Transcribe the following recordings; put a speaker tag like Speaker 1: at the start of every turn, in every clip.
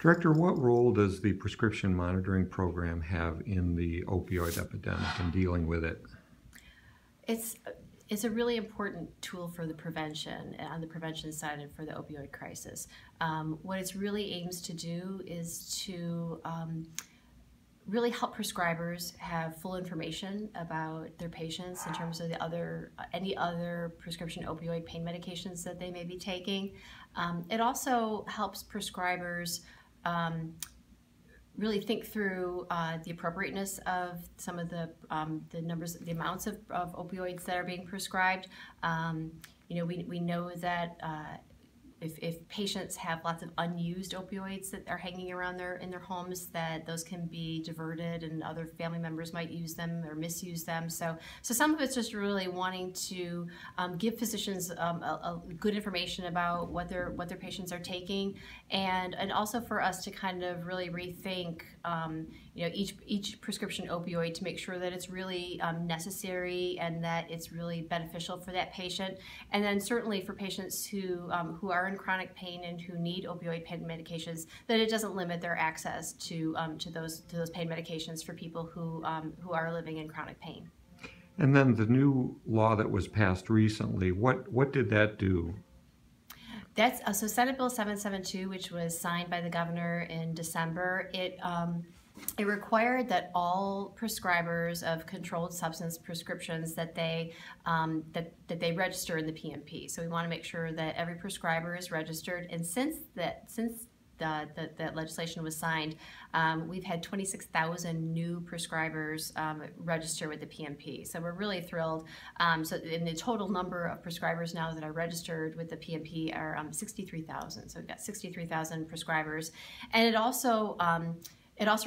Speaker 1: Director, what role does the prescription monitoring program have in the opioid epidemic and dealing with it?
Speaker 2: It's it's a really important tool for the prevention, on the prevention side and for the opioid crisis. What it really aims to do is to really help prescribers have full information about their patients in terms of any other prescription opioid pain medications that they may be taking. It also helps prescribers really think through the appropriateness of some of the amounts of opioids that are being prescribed. We know that if patients have lots of unused opioids that are hanging around in their homes, that those can be diverted and other family members might use them or misuse them. So some of it's just really wanting to give physicians a good information about what their patients are taking, and also for us to kind of really rethink each prescription opioid to make sure that it's really necessary and that it's really beneficial for that patient. And then certainly for patients who are in chronic pain and who need opioid pain medications, that it doesn't limit their access to those pain medications for people who are living in chronic pain.
Speaker 1: And then the new law that was passed recently, what did that do?
Speaker 2: That's so Senate Bill 772, which was signed by the governor in December. It required that all prescribers of controlled substance prescriptions that they register in the PMP. So we want to make sure that every prescriber is registered. And since that legislation was signed, we've had 26,000 new prescribers register with the PMP. So we're really thrilled. So in the total number of prescribers now that are registered with the PMP are 63,000. So we've got 63,000 prescribers, and it also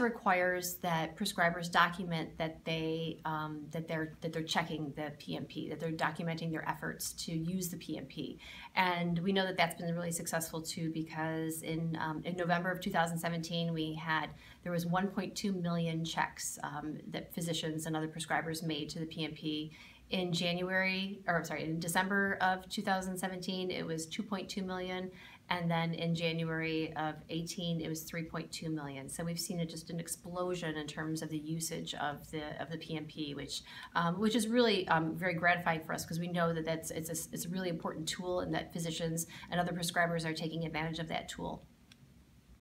Speaker 2: requires that prescribers document that they're checking the PMP, that they're documenting their efforts to use the PMP. And we know that that's been really successful too, because in November of 2017 there was 1.2 million checks that physicians and other prescribers made to the PMP. In December of 2017, it was 2.2 million, and then in January of 18, it was 3.2 million. So we've seen just an explosion in terms of the usage of the PMP, which is really very gratifying for us, because we know that it's a really important tool, and that physicians and other prescribers are taking advantage of that tool.